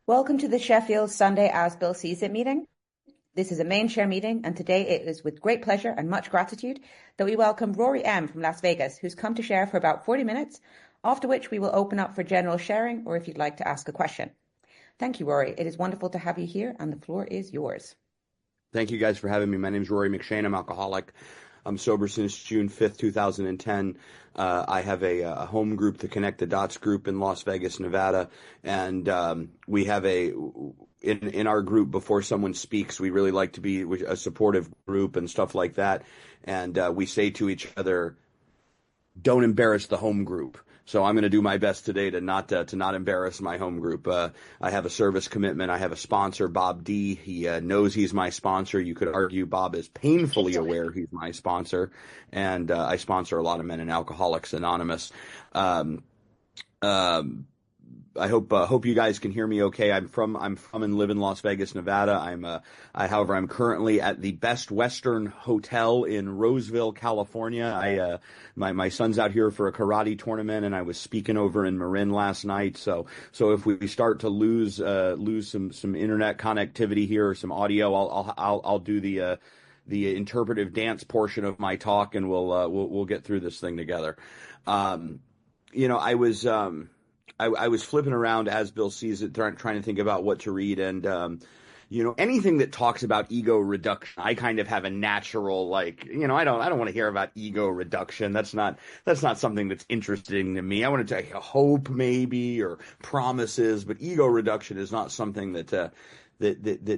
Welcome to the Sheffield Sunday As Bill Sees It meeting. This is a main share meeting, and today it is with great pleasure and much gratitude that we welcome Rory M from Las Vegas, who's come to share for about 40 minutes, after which we will open up for general sharing or if you'd like to ask a question. Thank you, Rory. It is wonderful to have you here, and the floor is yours. Thank you guys for having me. My name is Rory McShane. I'm alcoholic. I'm sober since June 5th, 2010. I have a home group, the Connect the Dots group in Las Vegas, Nevada. And we have in our group, before someone speaks, we really like to be a supportive group and stuff like that. And we say to each other, don't embarrass the home group. So I'm going to do my best today to not embarrass my home group. I have a service commitment. I have a sponsor, Bob D. He knows he's my sponsor. You could argue Bob is painfully aware he's my sponsor, and I sponsor a lot of men in Alcoholics Anonymous. I hope you guys can hear me okay. I'm from and live in Las Vegas, Nevada. However, I'm currently at the Best Western Hotel in Roseville, California. My son's out here for a karate tournament, and I was speaking over in Marin last night. So if we start to lose some internet connectivity here or some audio, I'll do the interpretive dance portion of my talk, and we'll get through this thing together. I was flipping around as Bill sees it, trying to think about what to read, and anything that talks about ego reduction, I kind of have a natural I don't want to hear about ego reduction. That's not something that's interesting to me. I want to take hope maybe or promises, but ego reduction is not something that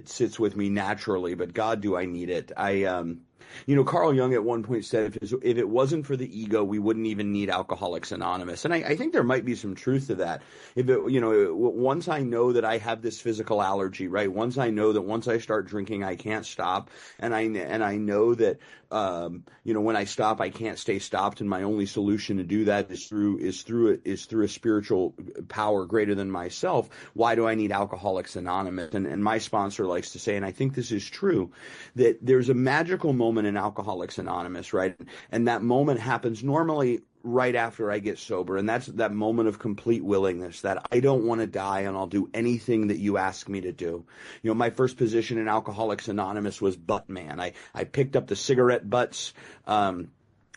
sits with me naturally. But God, do I need it? Carl Jung at one point said, if it wasn't for the ego, we wouldn't even need Alcoholics Anonymous. And I think there might be some truth to that. Once I know that I have this physical allergy, right? Once I know that once I start drinking, I can't stop. And I know that, when I stop, I can't stay stopped. And my only solution to do that is through a spiritual power greater than myself. Why do I need Alcoholics Anonymous? And my sponsor likes to say, and I think this is true, that there's a magical moment in Alcoholics Anonymous, right? And that moment happens normally right after I get sober. And that's that moment of complete willingness that I don't want to die and I'll do anything that you ask me to do. My first position in Alcoholics Anonymous was butt man. I picked up the cigarette butts,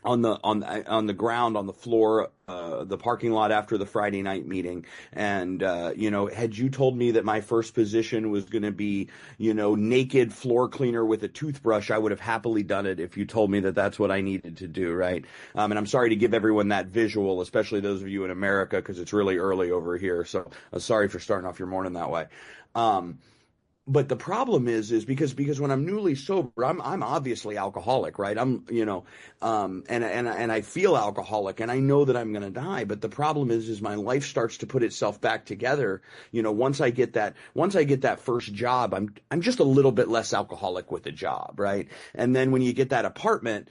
on the ground, on the floor, the parking lot after the Friday night meeting. And, had you told me that my first position was going to be, naked floor cleaner with a toothbrush, I would have happily done it if you told me that that's what I needed to do, right? And I'm sorry to give everyone that visual, especially those of you in America, because it's really early over here. So sorry for starting off your morning that way. But the problem is because when I'm newly sober, I'm obviously alcoholic, right? And I feel alcoholic and I know that I'm going to die. But the problem is my life starts to put itself back together. Once I get that first job, I'm just a little bit less alcoholic with the job, right? And then when you get that apartment,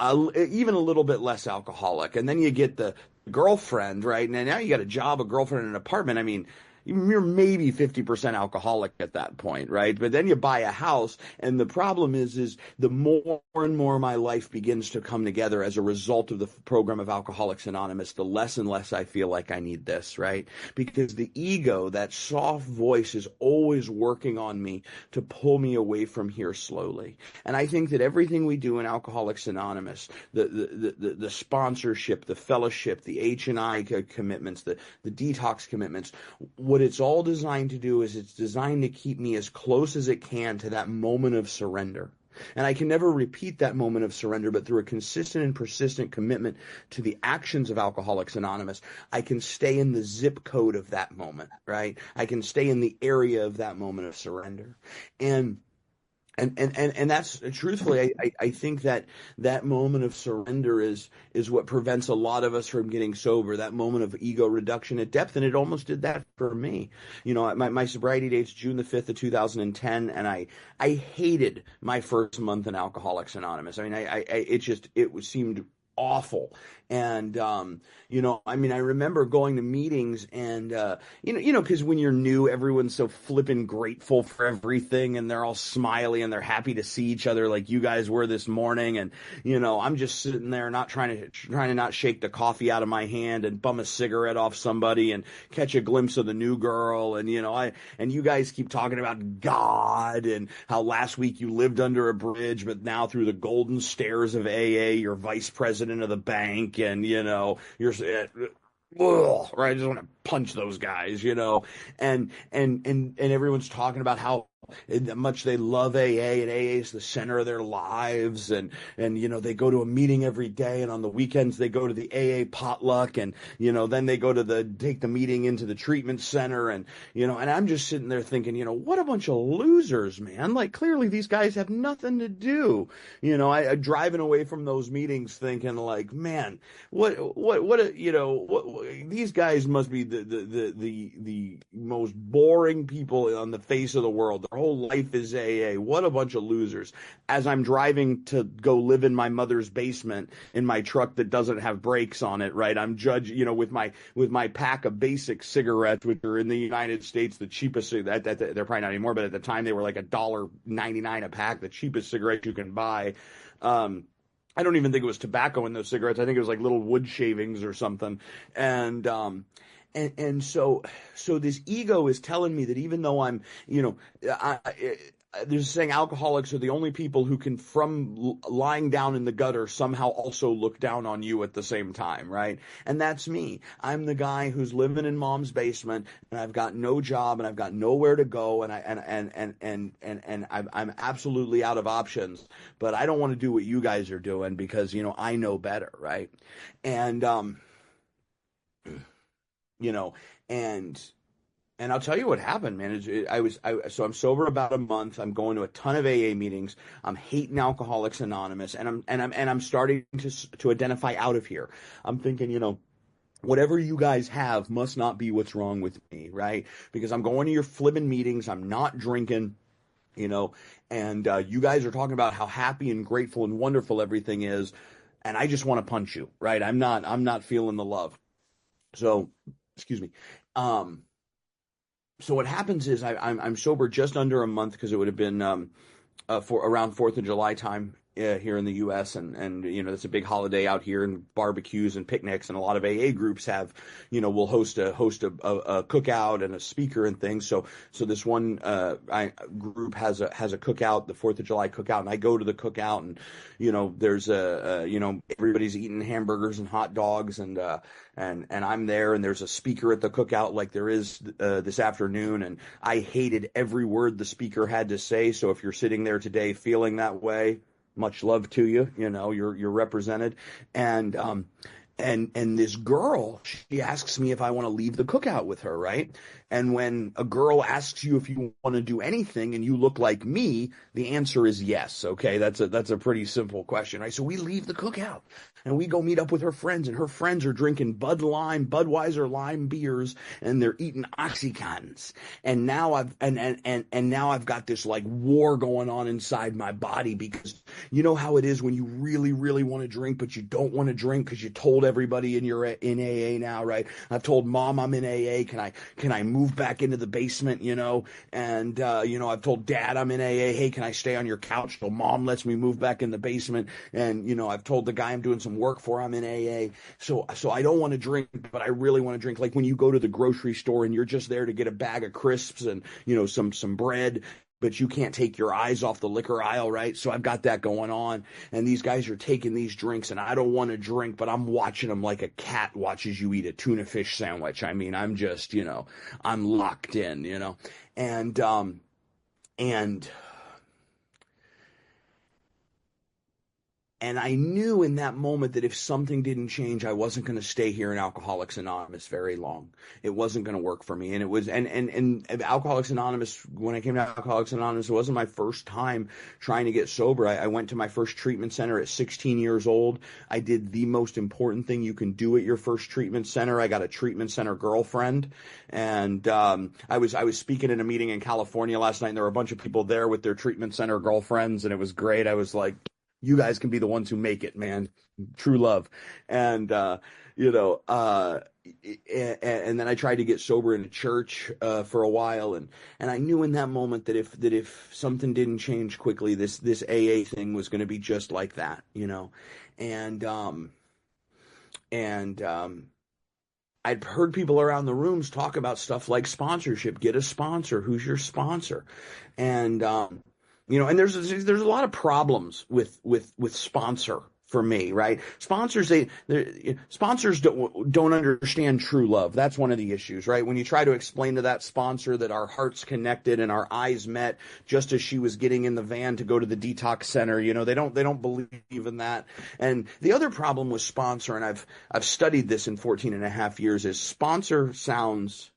even a little bit less alcoholic. And then you get the girlfriend, right? And now you got a job, a girlfriend, and an apartment. I mean, you're maybe 50% alcoholic at that point, right? But then you buy a house, and the problem is the more and more my life begins to come together as a result of the program of Alcoholics Anonymous, the less and less I feel like I need this, right? Because the ego, that soft voice, is always working on me to pull me away from here slowly. And I think that everything we do in Alcoholics Anonymous, the sponsorship, the fellowship, the H&I commitments, the detox commitments, what it's all designed to do is it's designed to keep me as close as it can to that moment of surrender. And I can never repeat that moment of surrender, but through a consistent and persistent commitment to the actions of Alcoholics Anonymous, I can stay in the zip code of that moment, right? I can stay in the area of that moment of surrender. And that's truthfully, I think that moment of surrender is what prevents a lot of us from getting sober. That moment of ego reduction at depth, and it almost did that for me. My sobriety date's June the 5th of 2010, and I hated my first month in Alcoholics Anonymous. I mean, it seemed awful. And I mean, I remember going to meetings and because when you're new, everyone's so flippin' grateful for everything, and they're all smiley and they're happy to see each other like you guys were this morning. And I'm just sitting there not trying to not shake the coffee out of my hand and bum a cigarette off somebody and catch a glimpse of the new girl. And and you guys keep talking about God and how last week you lived under a bridge, but now through the golden stairs of AA, you're vice president of the bank, and you're right. I just want to punch those guys, and everyone's talking about how much they love AA, and AA is the center of their lives, and they go to a meeting every day, and on the weekends they go to the AA potluck, and then they go to take the meeting into the treatment center, and and I'm just sitting there thinking, what a bunch of losers, man. Like, clearly these guys have nothing to do. I driving away from those meetings thinking, like, man, these guys must be the most boring people on the face of the world. Their whole life is AA. What a bunch of losers. As I'm driving to go live in my mother's basement in my truck that doesn't have brakes on it, right? I'm with my pack of basic cigarettes, which are in the United States the cheapest. They're probably not anymore, but at the time they were like $1.99 a pack, the cheapest cigarette you can buy. I don't even think it was tobacco in those cigarettes. I think it was like little wood shavings or something. And so this ego is telling me that even though I'm, there's saying alcoholics are the only people who can, from lying down in the gutter, somehow also look down on you at the same time, right? And that's me. I'm the guy who's living in mom's basement, and I've got no job, and I've got nowhere to go, and I'm absolutely out of options. But I don't want to do what you guys are doing because I know better, right? And and I'll tell you what happened, man. So I'm sober about a month. I'm going to a ton of AA meetings. I'm hating Alcoholics Anonymous, and I'm starting to identify out of here. I'm thinking, whatever you guys have must not be what's wrong with me, right? Because I'm going to your flibbing meetings. I'm not drinking, and you guys are talking about how happy and grateful and wonderful everything is, and I just want to punch you, right? I'm not feeling the love. So, excuse me. So what happens is I'm sober just under a month, because it would have been for around 4th of July time here in the U.S. and it's a big holiday out here, and barbecues and picnics, and a lot of AA groups will host a cookout and a speaker and things. So this one group has a cookout, the 4th of July cookout, and I go to the cookout, and there's everybody's eating hamburgers and hot dogs, and I'm there, and there's a speaker at the cookout like there is this afternoon, and I hated every word the speaker had to say. So if you're sitting there today feeling that way, much love to you. You're represented. And this girl, she asks me if I want to leave the cookout with her, right? And when a girl asks you if you want to do anything and you look like me, the answer is yes. Okay, that's a pretty simple question, right? So we leave the cookout and we go meet up with her friends, and her friends are drinking Budweiser lime beers, and they're eating Oxycontins. And now I've got this like war going on inside my body, because you know how it is when you really, really want to drink, but you don't want to drink because you told everybody in AA now, right? I've told mom I'm in AA. Can I move back into the basement, and I've told dad I'm in AA. Hey, can I stay on your couch till mom lets me move back in the basement? And I've told the guy I'm doing some work for I'm in AA. So I don't want to drink, but I really want to drink. Like when you go to the grocery store and you're just there to get a bag of crisps and some bread, but you can't take your eyes off the liquor aisle, right? So I've got that going on, and these guys are taking these drinks, and I don't want to drink, but I'm watching them like a cat watches you eat a tuna fish sandwich. I mean, I'm just, I'm locked in, and I knew in that moment that if something didn't change, I wasn't going to stay here in Alcoholics Anonymous very long. It wasn't going to work for me. And it was, and Alcoholics Anonymous, when I came to Alcoholics Anonymous, it wasn't my first time trying to get sober. I went to my first treatment center at 16 years old. I did the most important thing you can do at your first treatment center. I got a treatment center girlfriend. And I was speaking in a meeting in California last night, and there were a bunch of people there with their treatment center girlfriends, and it was great. I was like, You guys can be the ones who make it, man. True love. And, you know, and then I tried to get sober in a church, for a while. And I knew in that moment that if something didn't change quickly, this AA thing was going to be just like that, you know? And, and, I'd heard people around the rooms talk about stuff like sponsorship. Get a sponsor. Who's your sponsor? And, you know, and there's a lot of problems with sponsor for me, right? Sponsors don't understand true love. That's one of the issues, right? When you try to explain to that sponsor that our hearts connected and our eyes met just as she was getting in the van to go to the detox center, you know, they don't believe in that. And the other problem with sponsor, and I've studied this in 14 and a half years, is sponsor sounds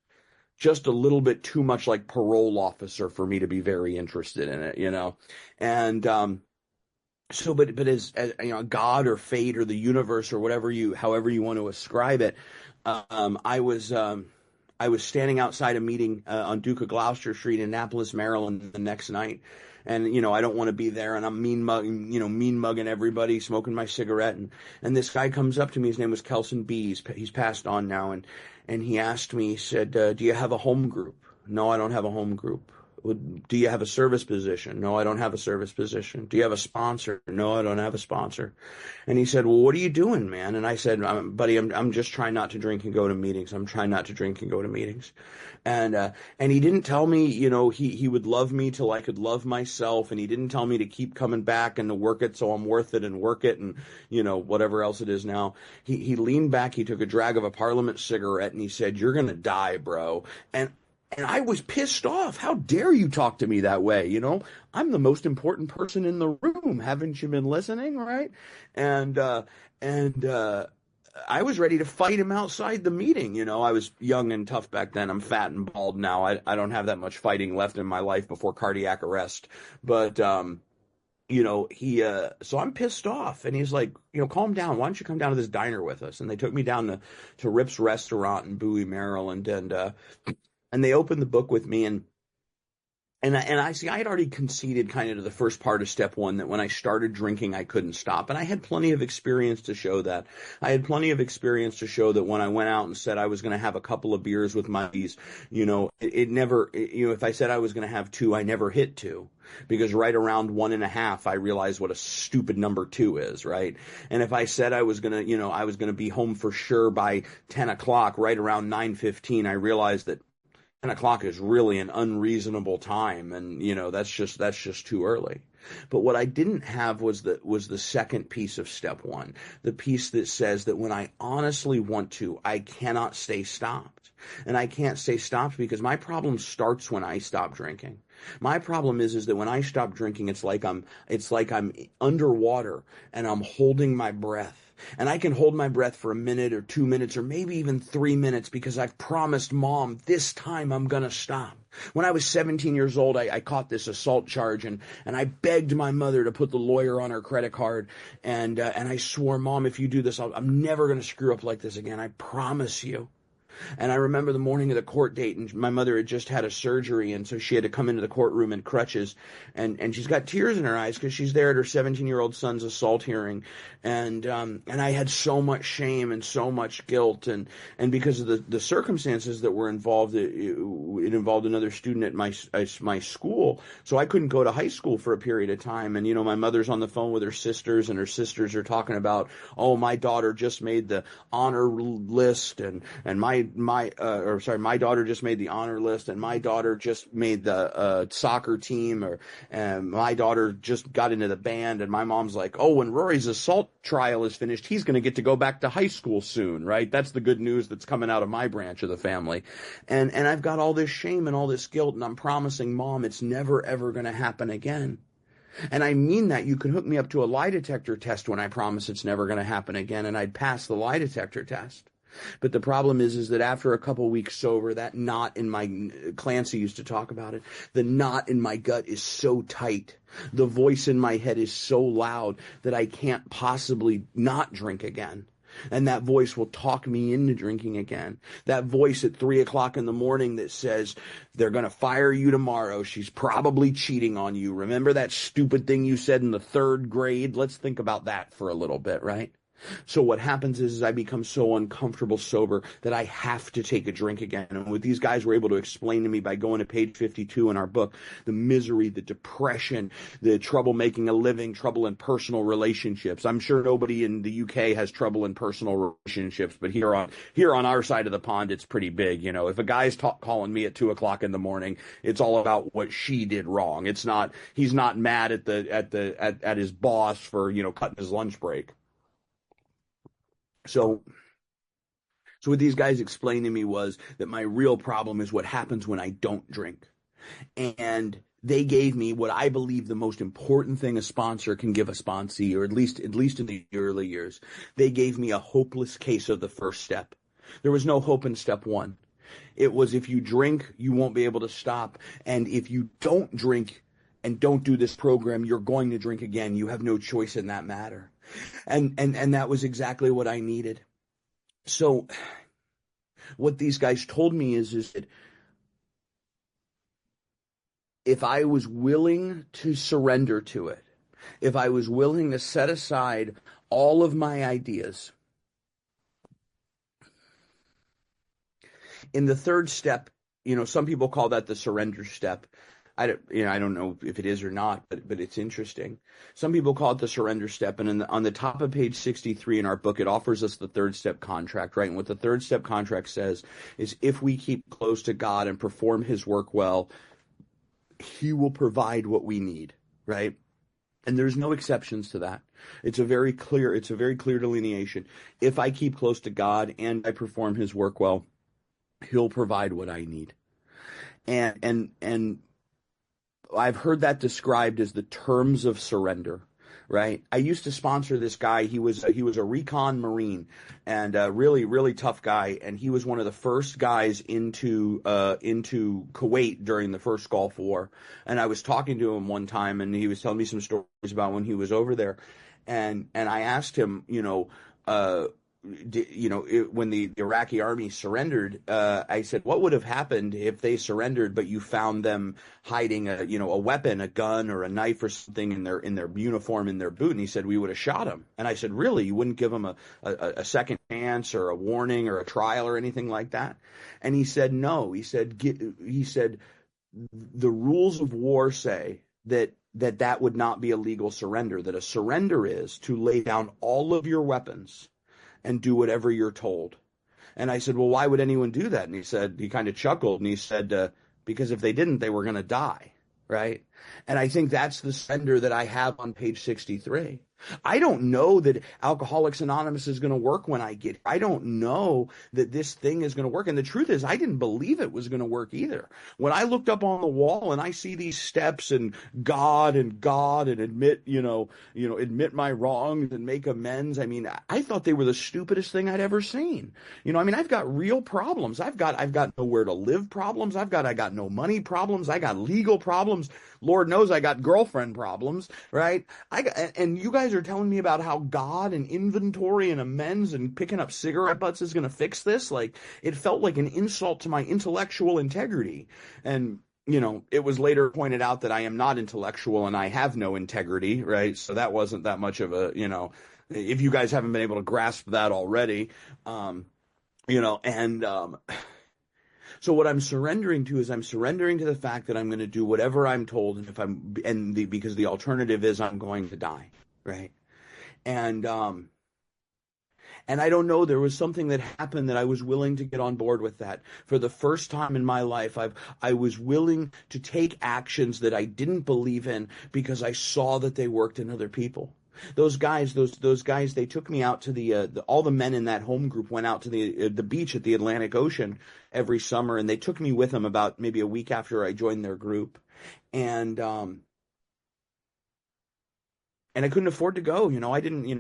just a little bit too much like parole officer for me to be very interested in it, you know? And, but as you know, God or fate or the universe or however you want to ascribe it, I was standing outside a meeting on Duke of Gloucester Street in Annapolis, Maryland, the next night, and you know I don't want to be there, and I'm mean mugging everybody, smoking my cigarette, and this guy comes up to me. His name was Kelson B. He's passed on now, and he asked me, he said, "Do you have a home group?" "No, I don't have a home group." "Do you have a service position?" "No, I don't have a service position." "Do you have a sponsor?" "No, I don't have a sponsor." And he said, "Well, what are you doing, man?" And I said, "Buddy, I'm just trying not to drink and go to meetings. I'm trying not to drink and go to meetings." And he didn't tell me, you know, he would love me till I could love myself. And he didn't tell me to keep coming back and to work it so I'm worth it and work it and, you know, whatever else it is now. He leaned back, he took a drag of a Parliament cigarette, and he said, "You're going to die, bro." And I was pissed off. How dare you talk to me that way? You know, I'm the most important person in the room. Haven't you been listening? Right. And I was ready to fight him outside the meeting. You know, I was young and tough back then. I'm fat and bald now. I don't have that much fighting left in my life before cardiac arrest. But, you know, so I'm pissed off, and he's like, you know, calm down. Why don't you come down to this diner with us? And they took me down to Rip's Restaurant in Bowie, Maryland. And they opened the book with me, and I see I had already conceded kind of to the first part of step one that when I started drinking, I couldn't stop. And I had plenty of experience to show that. I had plenty of experience to show that when I went out and said I was going to have a couple of beers with my buddies, you know, if I said I was going to have two, I never hit two. Because right around 1.5, I realized what a stupid number 2 is, right? And if I said I was going to be home for sure by 10 o'clock, right around 9:15, I realized that 10 o'clock is really an unreasonable time, and you know that's just too early. But what I didn't have was the second piece of step one, the piece that says that when I honestly want to, I cannot stay stopped. And I can't stay stopped because my problem starts when I stop drinking. My problem is that when I stop drinking, it's like I'm underwater and I'm holding my breath. And I can hold my breath for a minute or 2 minutes or maybe even 3 minutes because I've promised Mom this time I'm going to stop. When I was 17 years old, I caught this assault charge and I begged my mother to put the lawyer on her credit card. And I swore, Mom, if you do this, I'm never going to screw up like this again. I promise you. And I remember the morning of the court date, and my mother had just had a surgery, and so she had to come into the courtroom in crutches, and she's got tears in her eyes because she's there at her 17-year-old son's assault hearing, and I had so much shame and so much guilt, and because of the circumstances that were involved, it involved another student at my school, so I couldn't go to high school for a period of time, and you know my mother's on the phone with her sisters, and her sisters are talking about, oh, my daughter just made the honor list, and my daughter just made the honor list, and my daughter just made the soccer team, and my daughter just got into the band, and my mom's like, oh, when Rory's assault trial is finished, he's going to get to go back to high school soon, right? That's the good news that's coming out of my branch of the family. And I've got all this shame and all this guilt, and I'm promising Mom it's never, ever going to happen again. And I mean that. You can hook me up to a lie detector test when I promise it's never going to happen again, and I'd pass the lie detector test. But the problem is that after a couple weeks sober, that knot in my, Clancy used to talk about it, the knot in my gut is so tight. The voice in my head is so loud that I can't possibly not drink again. And that voice will talk me into drinking again. That voice at 3 o'clock in the morning that says, they're going to fire you tomorrow. She's probably cheating on you. Remember that stupid thing you said in the 3rd grade? Let's think about that for a little bit, right? So what happens is I become so uncomfortable sober that I have to take a drink again. And what these guys were able to explain to me by going to page 52 in our book, the misery, the depression, the trouble making a living, trouble in personal relationships. I'm sure nobody in the UK has trouble in personal relationships, but here on our side of the pond, it's pretty big. If a guy's calling me at 2 o'clock in the morning, it's all about what she did wrong. He's not mad at his boss for, cutting his lunch break. So what these guys explained to me was that my real problem is what happens when I don't drink. And they gave me what I believe the most important thing a sponsor can give a sponsee, or at least in the early years. They gave me a hopeless case of the first step. There was no hope in step 1. It was, if you drink, you won't be able to stop. And if you don't drink and don't do this program, you're going to drink again. You have no choice in that matter. And that was exactly what I needed. So what these guys told me is that if I was willing to surrender to it, if I was willing to set aside all of my ideas, in the 3rd step, some people call that the surrender step. I don't know if it is or not, but it's interesting. Some people call it the surrender step, and on the top of page 63 in our book, it offers us the 3rd step contract, right? And what the 3rd step contract says is, if we keep close to God and perform His work well, He will provide what we need, right? And there's no exceptions to that. It's a very clear delineation. If I keep close to God and I perform His work well, He'll provide what I need. And I've heard that described as the terms of surrender, right? I used to sponsor this guy. He was a recon Marine, and a really, really tough guy. And he was one of the first guys into Kuwait during the first Gulf War. And I was talking to him one time, and he was telling me some stories about when he was over there. And I asked him, when the Iraqi army surrendered, I said, what would have happened if they surrendered, but you found them hiding a weapon, a gun or a knife or something in their uniform, in their boot? And he said, we would have shot them. And I said, really? You wouldn't give them a second chance or a warning or a trial or anything like that? And he said, no. He said, the rules of war say that would not be a legal surrender, that a surrender is to lay down all of your weapons and do whatever you're told. And I said, well, why would anyone do that? And he kind of chuckled, and he said, because if they didn't, they were going to die, right? And I think that's the surrender that I have on page 63. I don't know that Alcoholics Anonymous is going to work when I get here. I don't know that this thing is going to work. And the truth is, I didn't believe it was going to work either. When I looked up on the wall and I see these steps and God and admit, admit my wrongs and make amends. I mean, I thought they were the stupidest thing I'd ever seen. I've got real problems. I've got nowhere to live problems. I got no money problems. I got legal problems. Lord knows I got girlfriend problems, right? And you guys are telling me about how God and inventory and amends and picking up cigarette butts is going to fix this. Like, it felt like an insult to my intellectual integrity. And, it was later pointed out that I am not intellectual and I have no integrity, right? So that wasn't that much of a, if you guys haven't been able to grasp that already, so what I'm surrendering to is I'm surrendering to the fact that I'm going to do whatever I'm told, and because the alternative is I'm going to die, right? And I don't know, there was something that happened that I was willing to get on board with that. For the first time in my life, I was willing to take actions that I didn't believe in because I saw that they worked in other people. Those guys, they took me out to all the men in that home group went out to the beach at the Atlantic Ocean every summer, and they took me with them about maybe a week after I joined their group. And I couldn't afford to go.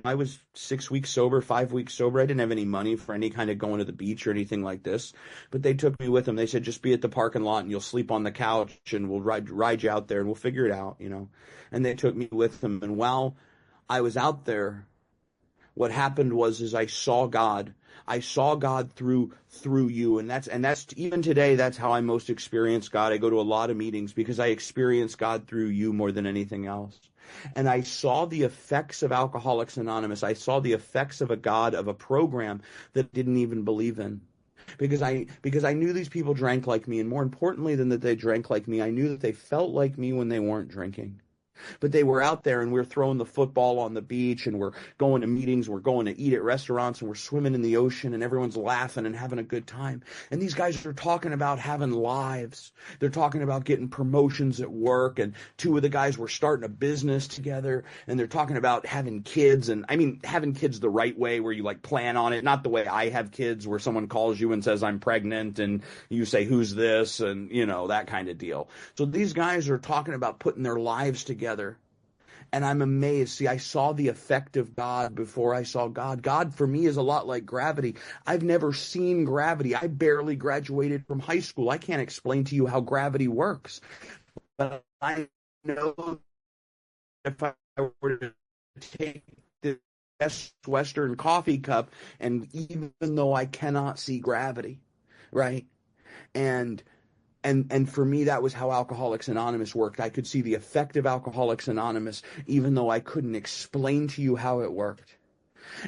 I was 6 weeks sober, 5 weeks sober. I didn't have any money for any kind of going to the beach or anything like this. But they took me with them. They said, just be at the parking lot and you'll sleep on the couch and we'll ride you out there and we'll figure it out, And they took me with them. And while I was out there, What happened was I saw God. I saw God through you, and that's even today. That's how I most experience God. I go to a lot of meetings because I experience God through you more than anything else. And I saw the effects of Alcoholics Anonymous. I saw the effects of a God, of a program that I didn't even believe in. Because I knew these people drank like me, and more importantly than that they drank like me, I knew that they felt like me when they weren't drinking. But they were out there, and we're throwing the football on the beach, and we're going to meetings, we're going to eat at restaurants, and we're swimming in the ocean, and everyone's laughing and having a good time. And these guys are talking about having lives. They're talking about getting promotions at work, and two of the guys were starting a business together, and they're talking about having kids. And I mean, having kids the right way, where you like plan on it, not the way I have kids, where someone calls you and says I'm pregnant, and you say, who's this? And that kind of deal. So these guys are talking about putting their lives together. And I'm amazed. See, I saw the effect of God before I saw God. God for me is a lot like gravity. I've never seen gravity. I barely graduated from high school. I can't explain to you how gravity works. But I know if I were to take the Best Western coffee cup, and even though I cannot see gravity, right? And for me, that was how Alcoholics Anonymous worked. I could see the effect of Alcoholics Anonymous, even though I couldn't explain to you how it worked.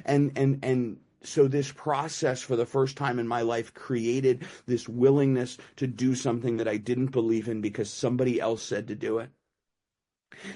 And so this process, for the first time in my life, created this willingness to do something that I didn't believe in because somebody else said to do it.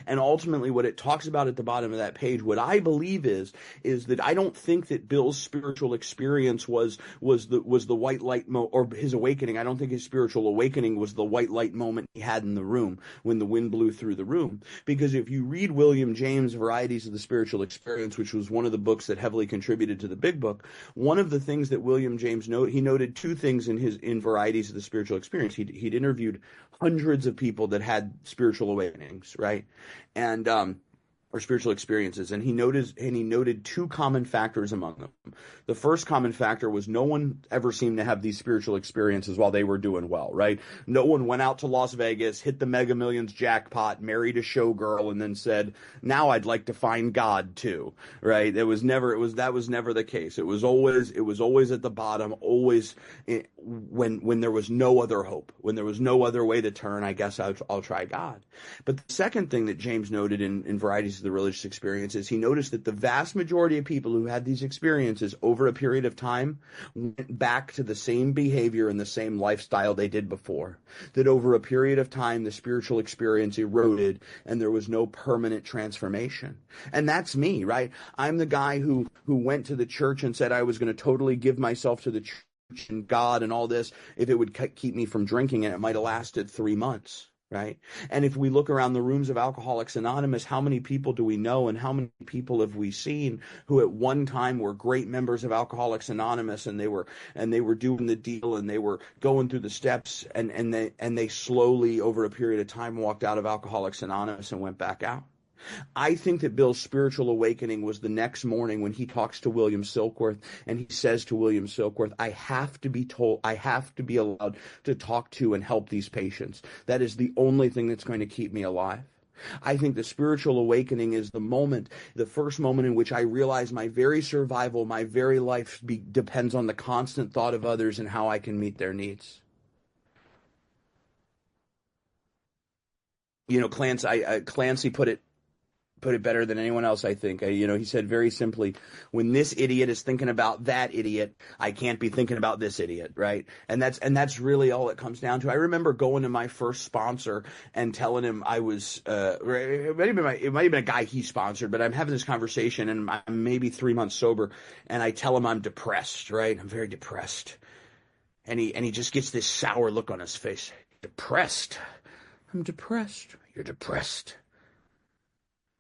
And ultimately, what it talks about at the bottom of that page, what I believe is that I don't think that Bill's spiritual experience was the white light or his awakening. I don't think his spiritual awakening was the white light moment he had in the room when the wind blew through the room. Because if you read William James' Varieties of the Spiritual Experience, which was one of the books that heavily contributed to the Big Book, one of the things that William James noted two things in Varieties of the Spiritual Experience. He'd interviewed hundreds of people that had spiritual awakenings, right? And or spiritual experiences, and he noted two common factors among them. The first common factor was no one ever seemed to have these spiritual experiences while they were doing well, right? No one went out to Las Vegas, hit the Mega Millions jackpot, married a showgirl, and then said, "Now I'd like to find God too," right? That was never the case. It was always at the bottom, always when there was no other hope, when there was no other way to turn. I guess I'll try God. But the second thing that James noted in Varieties of the Religious Experiences, he noticed that the vast majority of people who had these experiences over a period of time went back to the same behavior and the same lifestyle they did before. That over a period of time, the spiritual experience eroded and there was no permanent transformation. And that's me, right? I'm the guy who went to the church and said I was going to totally give myself to the church and God and all this if it would keep me from drinking, and it might have lasted 3 months. Right? And if we look around the rooms of Alcoholics Anonymous, how many people do we know and how many people have we seen who at one time were great members of Alcoholics Anonymous, and they were doing the deal and they were going through the steps, and they slowly over a period of time walked out of Alcoholics Anonymous and went back out? I think that Bill's spiritual awakening was the next morning when he talks to William Silkworth, and he says to William Silkworth, I have to be allowed to talk to and help these patients. That is the only thing that's going to keep me alive. I think the spiritual awakening is the first moment in which I realize my very survival, my very life depends on the constant thought of others and how I can meet their needs. Clancy put it better than anyone else, I think. He said very simply, when this idiot is thinking about that idiot, I can't be thinking about this idiot, right? And that's really all it comes down to. I remember going to my first sponsor and telling him I was, it might have been a guy he sponsored, but I'm having this conversation and I'm maybe 3 months sober, and I tell him I'm depressed, right? I'm very depressed. And he just gets this sour look on his face. Depressed? I'm depressed. You're depressed.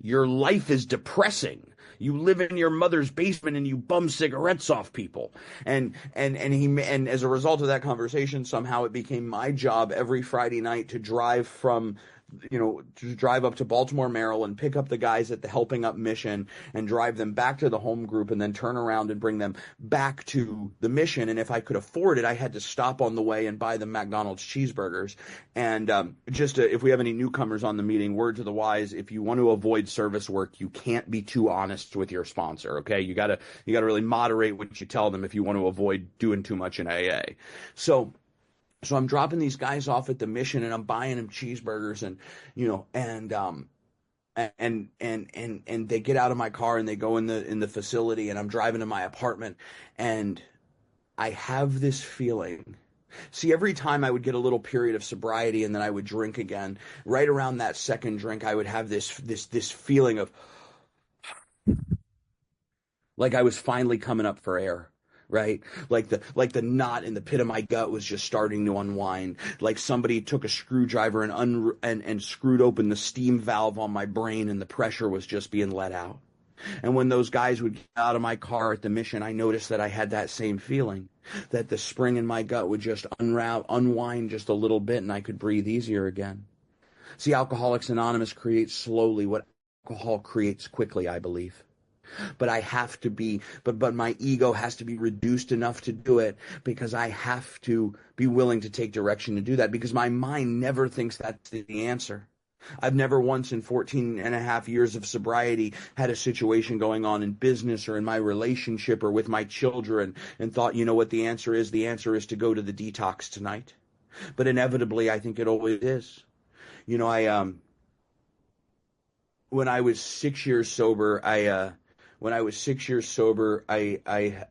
Your life is depressing. You live in your mother's basement and you bum cigarettes off people. And as a result of that conversation, somehow it became my job every Friday night to drive from to drive up to Baltimore, Maryland, pick up the guys at the Helping Up mission and drive them back to the home group and then turn around and bring them back to the mission. And if I could afford it, I had to stop on the way and buy them McDonald's cheeseburgers. And if we have any newcomers on the meeting, word to the wise, if you want to avoid service work, you can't be too honest with your sponsor. Okay. You gotta really moderate what you tell them if you want to avoid doing too much in AA. So I'm dropping these guys off at the mission and I'm buying them cheeseburgers and they get out of my car and they go in the facility and I'm driving to my apartment and I have this feeling. See, every time I would get a little period of sobriety and then I would drink again, right around that second drink, I would have this feeling of like I was finally coming up for air. Right? Like the knot in the pit of my gut was just starting to unwind. Like somebody took a screwdriver and screwed open the steam valve on my brain and the pressure was just being let out. And when those guys would get out of my car at the mission, I noticed that I had that same feeling, that the spring in my gut would just unwind just a little bit and I could breathe easier again. See, Alcoholics Anonymous creates slowly what alcohol creates quickly, I believe. But but my ego has to be reduced enough to do it because I have to be willing to take direction to do that because my mind never thinks that's the answer. I've never once in 14 and a half years of sobriety had a situation going on in business or in my relationship or with my children and thought, you know what the answer is? The answer is to go to the detox tonight. But inevitably, I think it always is. When I was 6 years sober, I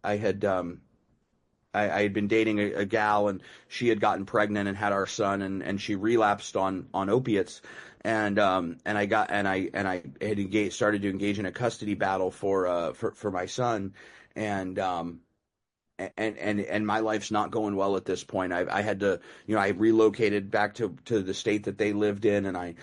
had been dating a gal and she had gotten pregnant and had our son and she relapsed on opiates and I had started to engage in a custody battle for my son and my life's not going well at this point. I had to, I relocated back to the state that they lived in, and I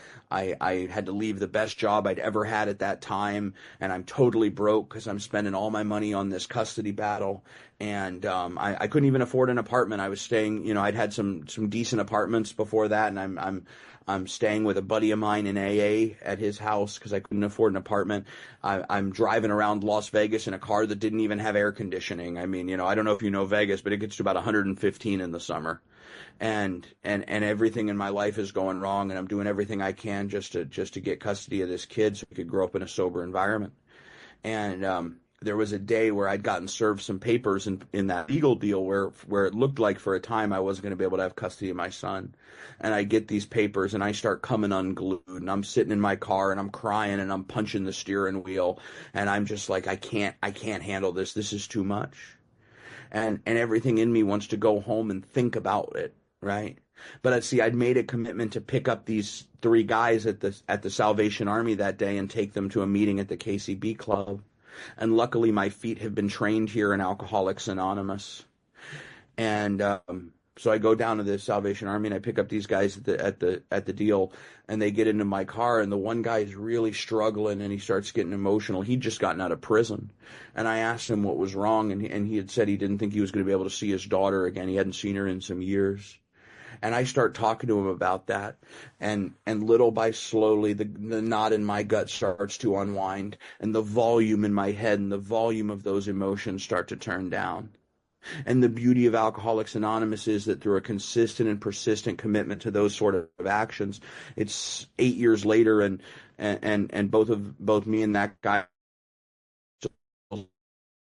had to leave the best job I'd ever had at that time, and I'm totally broke because I'm spending all my money on this custody battle, and I couldn't even afford an apartment. I was staying, I'd had some decent apartments before that, and I'm staying with a buddy of mine in AA at his house because I couldn't afford an apartment. I'm driving around Las Vegas in a car that didn't even have air conditioning. I mean, I don't know if you know Vegas, but it gets to about 115 in the summer. And everything in my life is going wrong, and I'm doing everything I can just to get custody of this kid so he could grow up in a sober environment. And there was a day where I'd gotten served some papers in that legal deal where it looked like for a time I wasn't going to be able to have custody of my son. And I get these papers and I start coming unglued and I'm sitting in my car and I'm crying and I'm punching the steering wheel and I'm just like, I can't handle this. This is too much. And everything in me wants to go home and think about it, right? But see, I'd made a commitment to pick up these 3 guys at the Salvation Army that day and take them to a meeting at the KCB Club. And luckily, my feet have been trained here in Alcoholics Anonymous. And so I go down to the Salvation Army and I pick up these guys at the deal, and they get into my car. And the one guy is really struggling, and he starts getting emotional. He'd just gotten out of prison, and I asked him what was wrong, and he had said he didn't think he was going to be able to see his daughter again. He hadn't seen her in some years. And I start talking to him about that, and little by slowly, the knot in my gut starts to unwind, and the volume in my head and the volume of those emotions start to turn down. And the beauty of Alcoholics Anonymous is that through a consistent and persistent commitment to those sort of actions, it's 8 years later, and both me and that guy,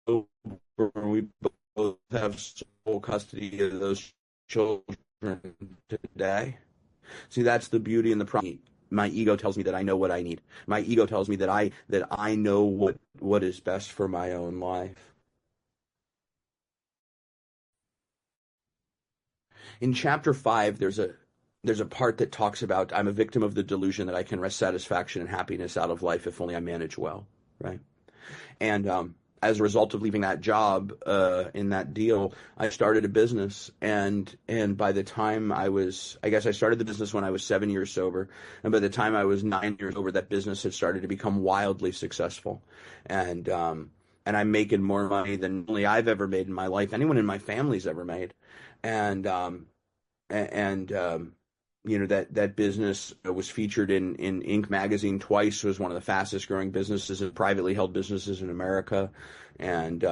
we both have full custody of those children today. See, that's the beauty and the problem. My ego tells me that I know what I need. My ego tells me that I know what is best for my own life. In chapter 5, there's a part that talks about I'm a victim of the delusion that I can wrest satisfaction and happiness out of life if only I manage well, right? And as a result of leaving that job in that deal, I started a business, and by the time I started the business when I was 7 years sober, and by the time I was 9 years sober, that business had started to become wildly successful, and I'm making more money than only I've ever made in my life, anyone in my family's ever made, and that business was featured in Inc. magazine twice, was one of the fastest growing businesses and privately held businesses in America. And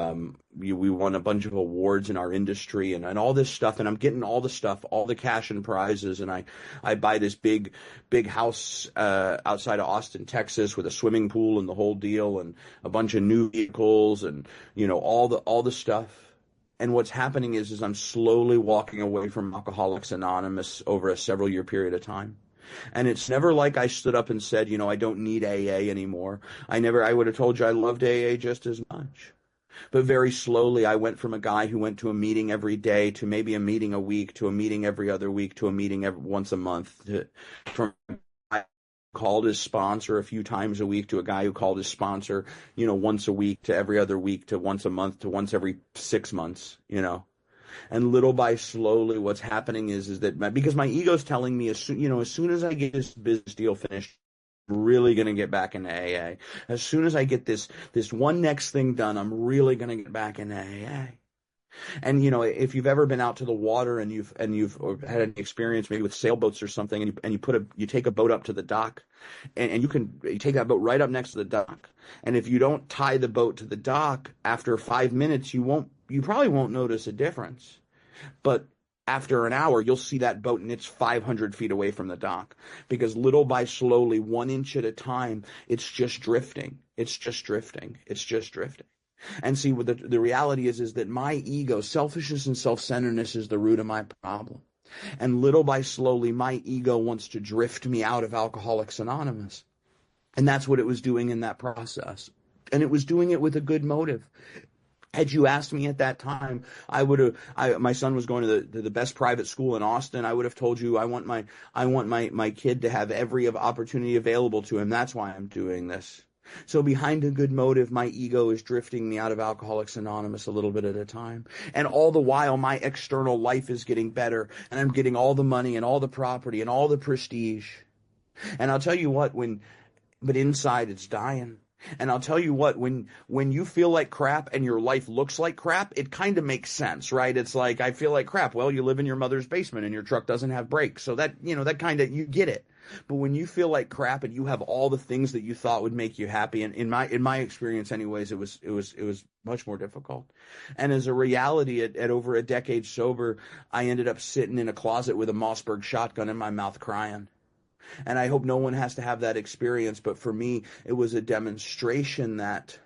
we won a bunch of awards in our industry and all this stuff. And I'm getting all the stuff, all the cash and prizes. And I buy this big house outside of Austin, Texas, with a swimming pool and the whole deal, and a bunch of new vehicles, and all the stuff. And what's happening is I'm slowly walking away from Alcoholics Anonymous over a several year period of time. And it's never like I stood up and said, I don't need AA anymore. I would have told you I loved AA just as much. But very slowly I went from a guy who went to a meeting every day to maybe a meeting a week, to a meeting every other week, to a meeting once a month, from called his sponsor a few times a week, to a guy who called his sponsor, once a week, to every other week, to once a month, to once every 6 months, And little by slowly, what's happening is that because my ego's telling me as soon as I get this business deal finished, I'm really going to get back into AA. As soon as I get this one next thing done, I'm really going to get back into AA. And if you've ever been out to the water and you've had an experience maybe with sailboats or something, and you take a boat up to the dock, and you take that boat right up next to the dock, and if you don't tie the boat to the dock after 5 minutes, you probably won't notice a difference. But after an hour, you'll see that boat and it's 500 feet away from the dock, because little by slowly, 1 inch at a time, it's just drifting. It's just drifting. It's just drifting. And see, what the reality is that my ego, selfishness and self-centeredness, is the root of my problem. And little by slowly, my ego wants to drift me out of Alcoholics Anonymous. And that's what it was doing in that process. And it was doing it with a good motive. Had you asked me at that time, my son was going to the best private school in Austin. I would have told you I want my kid to have every opportunity available to him. That's why I'm doing this. So behind a good motive, my ego is drifting me out of Alcoholics Anonymous a little bit at a time. And all the while, my external life is getting better, and I'm getting all the money and all the property and all the prestige. And I'll tell you what, but inside it's dying. And I'll tell you what, when you feel like crap and your life looks like crap, it kind of makes sense, right? It's like, I feel like crap. Well, you live in your mother's basement and your truck doesn't have brakes. So that kind of, you get it. But when you feel like crap and you have all the things that you thought would make you happy, and in my experience anyways, it was much more difficult. And as a reality, at over a decade sober, I ended up sitting in a closet with a Mossberg shotgun in my mouth crying. And I hope no one has to have that experience, but for me, it was a demonstration that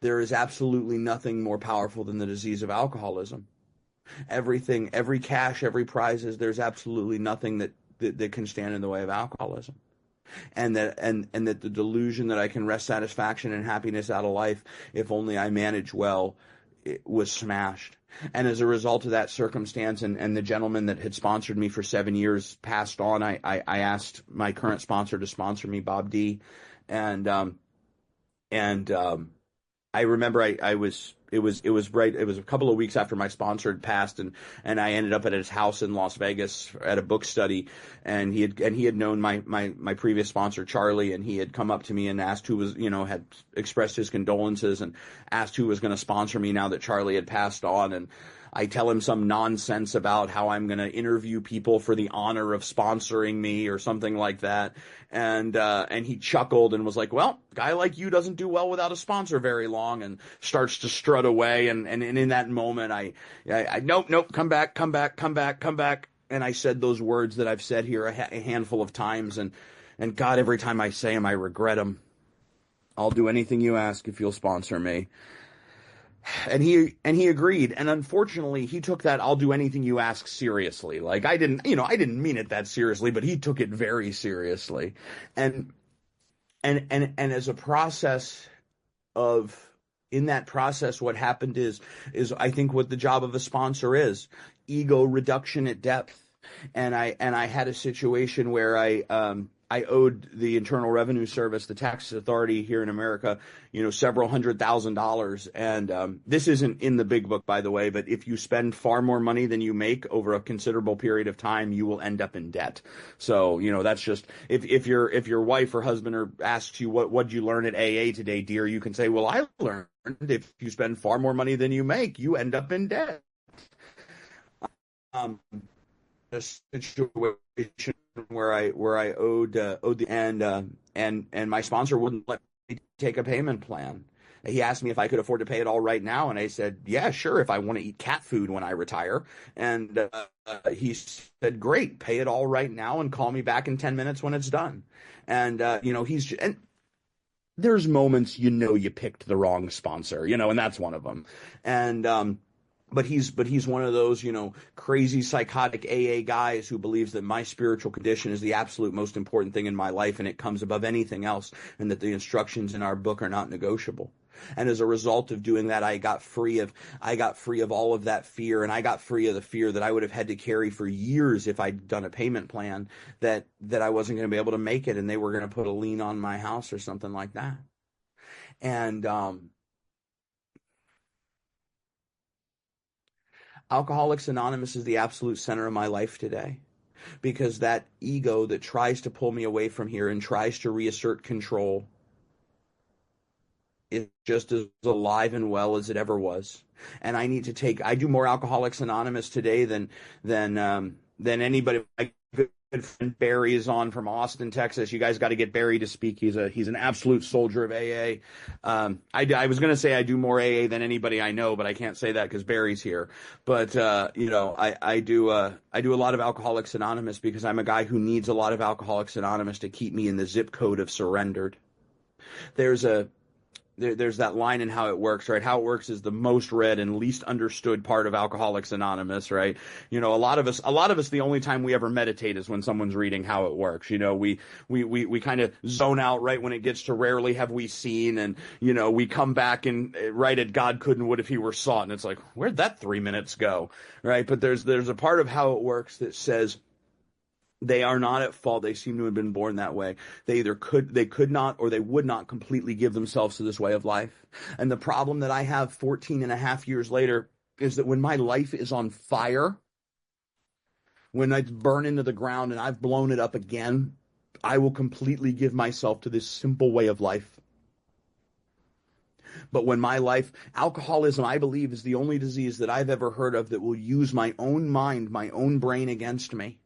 there is absolutely nothing more powerful than the disease of alcoholism. Everything, every cash, every prizes, there's absolutely nothing that can stand in the way of alcoholism. And that the delusion that I can wrest satisfaction and happiness out of life if only I manage well, it was smashed. And as a result of that circumstance, and the gentleman that had sponsored me for 7 years passed on, I asked my current sponsor to sponsor me, Bob D. And I remember it was a couple of weeks after my sponsor had passed, and I ended up at his house in Las Vegas at a book study, and he had known my previous sponsor, Charlie, and he had come up to me and asked who was, had expressed his condolences and asked who was going to sponsor me now that Charlie had passed on. And I tell him some nonsense about how I'm going to interview people for the honor of sponsoring me or something like that. And he chuckled and was like, well, a guy like you doesn't do well without a sponsor very long, and starts to strut away. And in that moment, I nope, come back. And I said those words that I've said here a handful of times. And God, every time I say them, I regret them. I'll do anything you ask if you'll sponsor me. And he agreed. And unfortunately, he took that "I'll do anything you ask" seriously. Like, I didn't mean it that seriously, but he took it very seriously. And as a process in that process, what happened is I think what the job of a sponsor is: ego reduction at depth. And I had a situation where I owed the Internal Revenue Service, the tax authority here in America, several $100,000. And this isn't in the big book, by the way, but if you spend far more money than you make over a considerable period of time, you will end up in debt. So, that's just, if your wife or husband asks you, what'd you learn at AA today, dear? You can say, well, I learned if you spend far more money than you make, you end up in debt. a situation where I owed the and my sponsor wouldn't let me take a payment plan. He asked me if I could afford to pay it all right now, and I said, yeah, sure, if I want to eat cat food when I retire. And he said, great, pay it all right now and call me back in 10 minutes when it's done. And and there's moments you picked the wrong sponsor, and that's one of them. And but he's one of those, crazy psychotic AA guys who believes that my spiritual condition is the absolute most important thing in my life, and it comes above anything else, and that the instructions in our book are not negotiable. And as a result of doing that, I got free of all of that fear, and I got free of the fear that I would have had to carry for years if I'd done a payment plan, that I wasn't going to be able to make it, and they were going to put a lien on my house or something like that. And Alcoholics Anonymous is the absolute center of my life today, because that ego that tries to pull me away from here and tries to reassert control is just as alive and well as it ever was. And I do more Alcoholics Anonymous today than anybody. My good friend Barry is on from Austin, Texas. You guys got to get Barry to speak. He's an absolute soldier of AA. I was going to say I do more AA than anybody I know, but I can't say that because Barry's here. But I do a lot of Alcoholics Anonymous because I'm a guy who needs a lot of Alcoholics Anonymous to keep me in the zip code of surrendered. There's that line in How It Works, right? How It Works is the most read and least understood part of Alcoholics Anonymous, right? A lot of us, the only time we ever meditate is when someone's reading How It Works. We kind of zone out right when it gets to rarely have we seen, and, we come back and right at God could and would if he were sought. And it's like, where'd that 3 minutes go? Right? But there's a part of How It Works that says, they are not at fault. They seem to have been born that way. They could not, or they would not completely give themselves to this way of life. And the problem that I have 14 and a half years later is that when my life is on fire, when I burn into the ground and I've blown it up again, I will completely give myself to this simple way of life. But when alcoholism, I believe, is the only disease that I've ever heard of that will use my own mind, my own brain against me.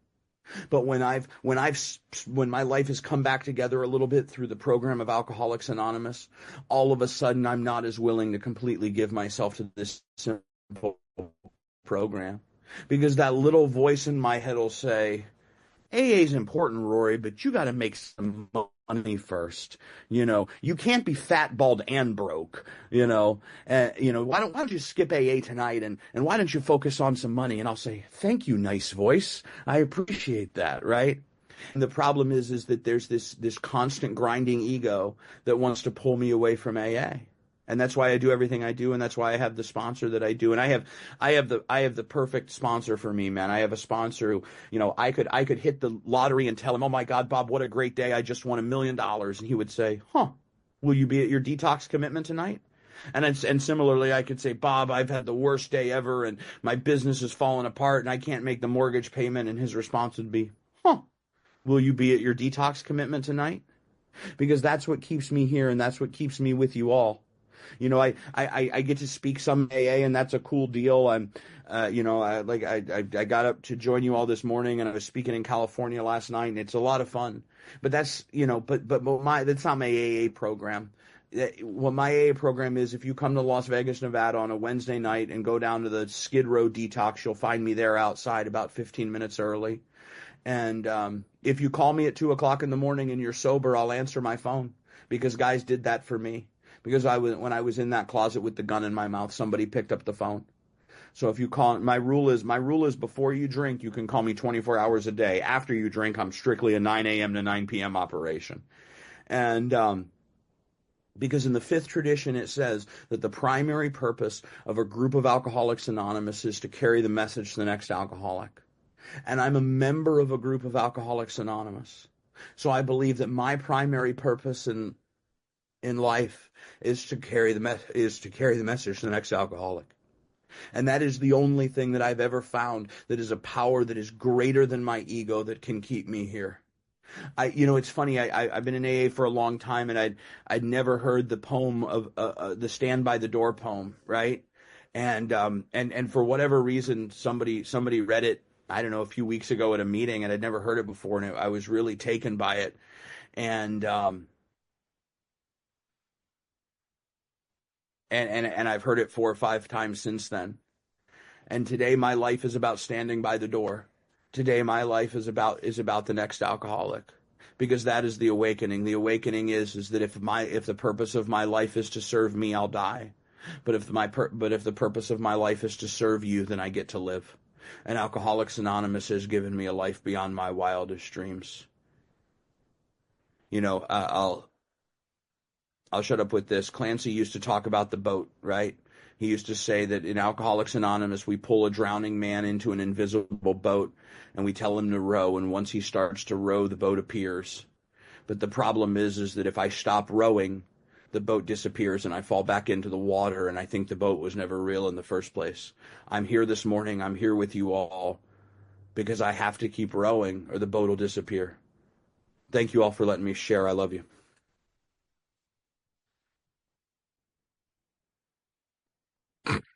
But when my life has come back together a little bit through the program of Alcoholics Anonymous, all of a sudden I'm not as willing to completely give myself to this simple program, because that little voice in my head will say, AA is important, Rory, but you got to make some money first. You can't be fat, bald, and broke. Why don't you skip AA tonight and why don't you focus on some money? And I'll say, thank you, nice voice. I appreciate that, right? And the problem is that there's this constant grinding ego that wants to pull me away from AA. And that's why I do everything I do, and that's why I have the sponsor that I do. And I have the perfect sponsor for me, man. I have a sponsor who, I could hit the lottery and tell him, oh my God, Bob, what a great day. I just won $1 million. And he would say, will you be at your detox commitment tonight? And similarly, I could say, Bob, I've had the worst day ever and my business is falling apart and I can't make the mortgage payment. And his response would be, will you be at your detox commitment tonight? Because that's what keeps me here, and that's what keeps me with you all. I get to speak some AA, and that's a cool deal. I got up to join you all this morning, and I was speaking in California last night, and it's a lot of fun. But that's, that's not my AA program. What my AA program is, if you come to Las Vegas, Nevada on a Wednesday night and go down to the Skid Row detox, you'll find me there outside about 15 minutes early. And if you call me at 2 o'clock in the morning and you're sober, I'll answer my phone, because guys did that for me. Because when I was in that closet with the gun in my mouth, somebody picked up the phone. So if you call, my rule is before you drink, you can call me 24 hours a day. After you drink, I'm strictly a 9 a.m. to 9 p.m. operation. And because in the fifth tradition, it says that the primary purpose of a group of Alcoholics Anonymous is to carry the message to the next alcoholic. And I'm a member of a group of Alcoholics Anonymous. So I believe that my primary purpose in life is to carry the message to the next alcoholic. And that is the only thing that I've ever found that is a power that is greater than my ego that can keep me here. It's funny. I've been in AA for a long time, and I'd never heard the poem of the Stand by the Door poem, right? And for whatever reason, somebody read it I don't know, a few weeks ago at a meeting, and I'd never heard it before, and I was really taken by it. And and I've heard it 4 or 5 times since then. And today my life is about standing by the door. Today my life is about the next alcoholic, because that is the awakening. The awakening is that if the purpose of my life is to serve me, I'll die. But if the purpose of my life is to serve you, then I get to live. And Alcoholics Anonymous has given me a life beyond my wildest dreams. You know, I'll shut up with this. Clancy used to talk about the boat, right? He used to say that in Alcoholics Anonymous, we pull a drowning man into an invisible boat and we tell him to row. And once he starts to row, the boat appears. But the problem is that if I stop rowing, the boat disappears and I fall back into the water, and I think the boat was never real in the first place. I'm here this morning. I'm here with you all because I have to keep rowing or the boat will disappear. Thank you all for letting me share. I love you.